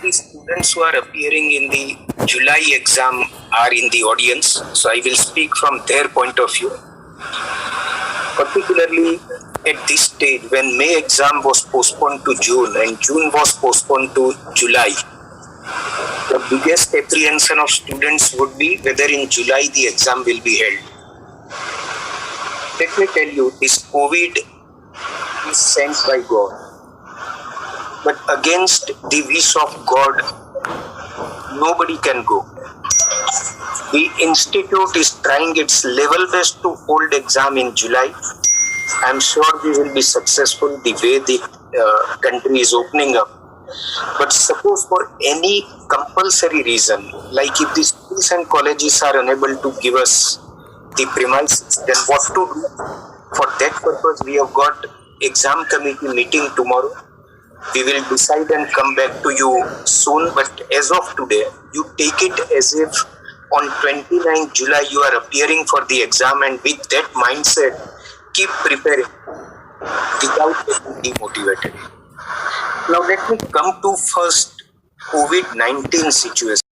the students who are appearing in the July exam are in the audience, so I will speak from their point of view. Particularly at this stage, when May exam was postponed to June and June was postponed to July, the biggest apprehension of students would be whether in July the exam will be held. Let me tell you, this COVID is sent by God. But against the wish of God, nobody can go. The institute is trying its level best to hold exam in July. I am sure we will be successful the way the country is opening up. But suppose for any compulsory reason, like if the schools and colleges are unable to give us the premises, then what to do? For that purpose, we have got exam committee meeting tomorrow. We will decide and come back to you soon. But as of today, you take it as if on 29 July you are appearing for the exam, and with that mindset, keep preparing without getting demotivated. Now let me come to first COVID-19 situation.